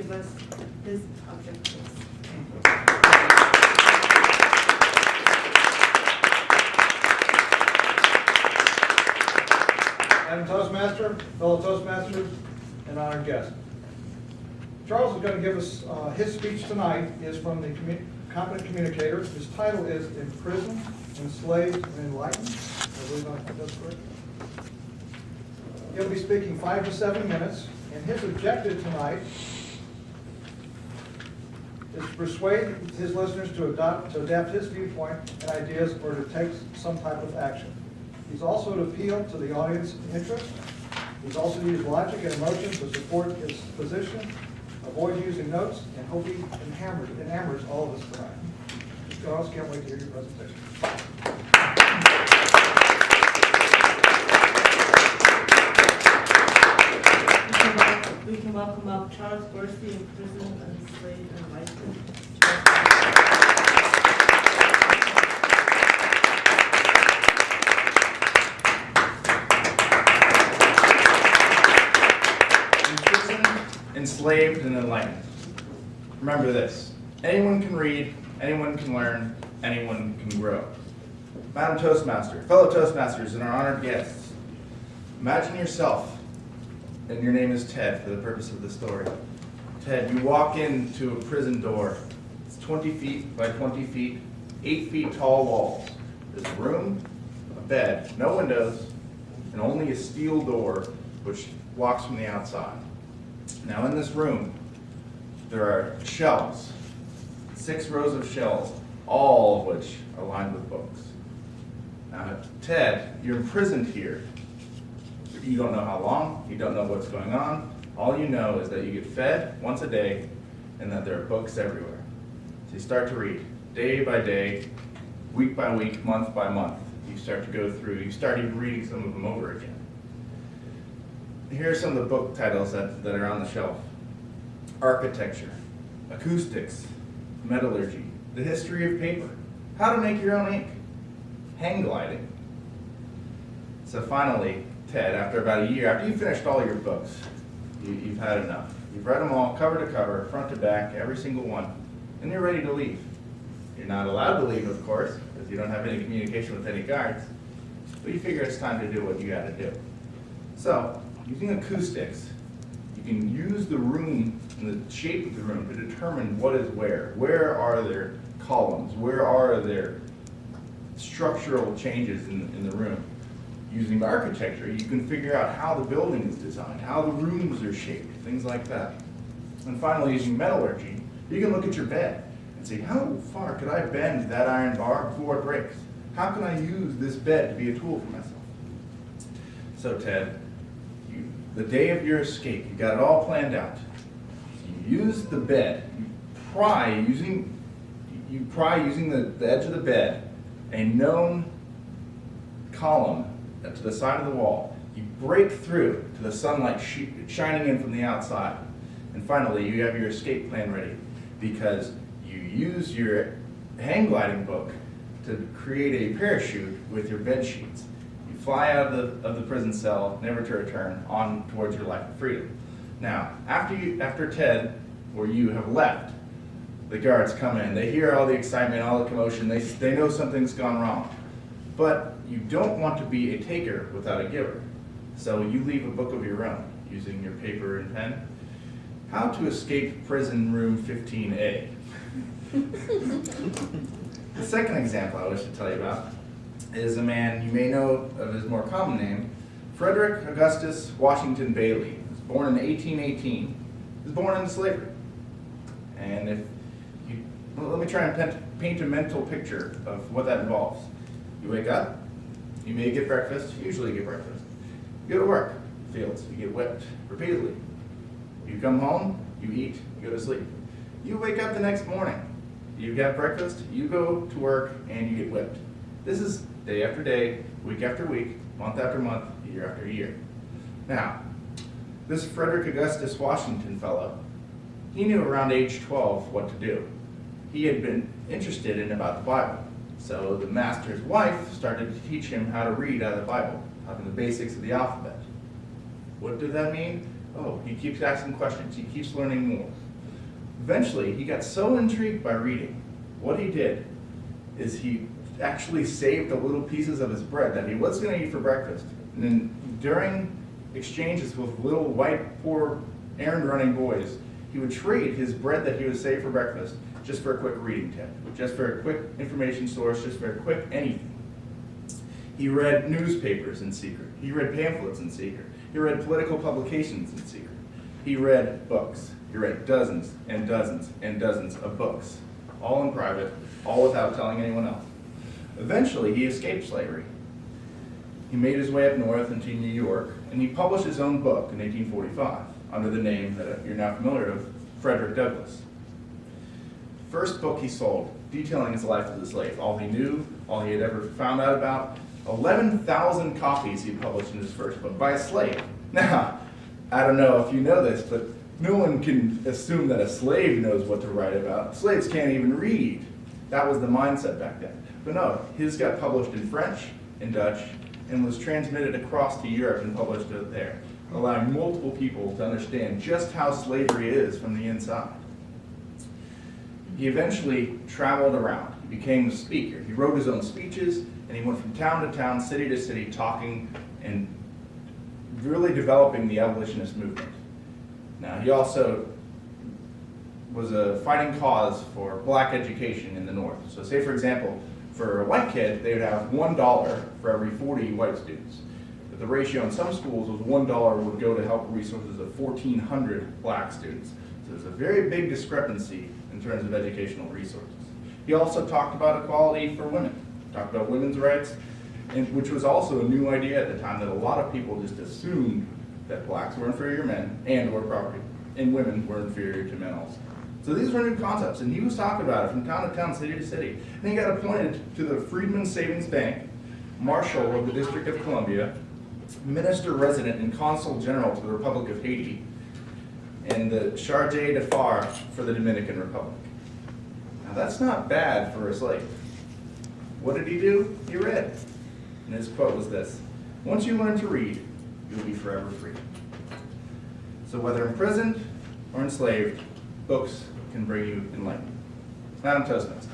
give us his objectives. Madam Toastmaster, fellow Toastmasters, and honored guests. Charles is going to give us, his speech tonight is from the Competent Communicator. His title is Imprisoned, Enslaved, and Enlightened. I believe I have that correct. He'll be speaking 5 to 7 minutes, and his objective tonight is to persuade his listeners to adapt his viewpoint and ideas or to take some type of action. He's also to appeal to the audience's interest. He's also to use logic and emotion to support his position, avoid using notes, and hope he enhammers all of us tonight. Mr. Charles, can't wait to hear your presentation. We can welcome up Charles Bursey, Imprisoned, Enslaved, and Enlightened. Enslaved and enlightened. Remember this: anyone can read, anyone can learn, anyone can grow. Madam Toastmaster, fellow Toastmasters, and our honored guests, imagine yourself, and your name is Ted for the purpose of the story. Ted, you walk into a prison door. It's 20 feet by 20 feet, 8 feet tall walls. There's a room, a bed, no windows, and only a steel door which locks from the outside. Now in this room, there are shelves, 6 rows of shelves, all of which are lined with books. Now, Ted, you're imprisoned here. You don't know how long, you don't know what's going on. All you know is that you get fed once a day and that there are books everywhere. So you start to read day by day, week by week, month by month. You start to go through, you start even reading some of them over again. Here are some of the book titles that are on the shelf. Architecture, Acoustics, Metallurgy, The History of Paper, How to Make Your Own Ink, Hang Gliding. So finally, Ted, after about a year, after you've finished all your books, you've had enough. You've read them all, cover to cover, front to back, every single one, and you're ready to leave. You're not allowed to leave, of course, because you don't have any communication with any guards, but you figure it's time to do what you gotta do. So, using acoustics, you can use the room and the shape of the room to determine what is where. Where are there columns? Where are there structural changes in the room? Using architecture, you can figure out how the building is designed, how the rooms are shaped, things like that. And finally, using metallurgy, you can look at your bed and say, how far could I bend that iron bar before it breaks? How can I use this bed to be a tool for myself? So Ted, the day of your escape, you got it all planned out. You use the bed, you pry using the edge of the bed, a known column to the side of the wall. You break through to the sunlight shining in from the outside. And finally, you have your escape plan ready because you use your hang gliding book to create a parachute with your bed sheets. You fly out of the prison cell, never to return, on towards your life of freedom. Now, after Ted or you have left, the guards come in. They hear all the excitement, all the commotion. They know something's gone wrong. But you don't want to be a taker without a giver. So you leave a book of your own using your paper and pen. How to Escape Prison Room 15A. The second example I wish to tell you about is a man you may know of his more common name, Frederick Augustus Washington Bailey. He was born in 1818. He was born into slavery. And let me try and paint a mental picture of what that involves. You wake up, you may get breakfast, usually get breakfast. You go to work, fields, you get whipped repeatedly. You come home, you eat, you go to sleep. You wake up the next morning, you got breakfast, you go to work, and you get whipped. This is day after day, week after week, month after month, year after year. Now, this Frederick Augustus Washington fellow, he knew around age 12 what to do. He had been interested in about the Bible. So the master's wife started to teach him how to read out of the Bible, taught him the basics of the alphabet. What did that mean? Oh, he keeps asking questions. He keeps learning more. Eventually, he got so intrigued by reading, what he did is he actually saved the little pieces of his bread that he was going to eat for breakfast. And then during exchanges with little white, poor, errand-running boys, he would trade his bread that he would save for breakfast just for a quick reading tip, just for a quick information source, just for a quick anything. He read newspapers in secret. He read pamphlets in secret. He read political publications in secret. He read books. He read dozens and dozens and dozens of books, all in private, all without telling anyone else. Eventually, he escaped slavery. He made his way up north into New York, and he published his own book in 1845 under the name that you're now familiar with, Frederick Douglass. First book he sold, detailing his life as a slave, all he knew, all he had ever found out about. 11,000 copies he published in his first book by a slave. Now, I don't know if you know this, but no one can assume that a slave knows what to write about. Slaves can't even read. That was the mindset back then. But no, his got published in French, in Dutch, and was transmitted across to Europe and published there, allowing multiple people to understand just how slavery is from the inside. He eventually traveled around. He became a speaker. He wrote his own speeches, and he went from town to town, city to city, talking and really developing the abolitionist movement. Now, he also was a fighting cause for black education in the North. So say, for example, for a white kid, they would have $1 for every 40 white students. But the ratio in some schools was $1 would go to help resources of 1,400 black students. So there's a very big discrepancy in terms of educational resources. He also talked about equality for women, talked about women's rights, which was also a new idea at the time, that a lot of people just assumed that blacks were inferior to men or property, and women were inferior to men also. So these were new concepts, and he was talking about it from town to town, city to city. And he got appointed to the Freedmen's Savings Bank, Marshal of the District of Columbia, Minister Resident and Consul General to the Republic of Haiti, and the Charge d'Affaires for the Dominican Republic. Now that's not bad for a slave. What did he do? He read. And his quote was this: "Once you learn to read, you'll be forever free." So whether imprisoned or enslaved, books can bring you enlightenment. Madam Toastmaster.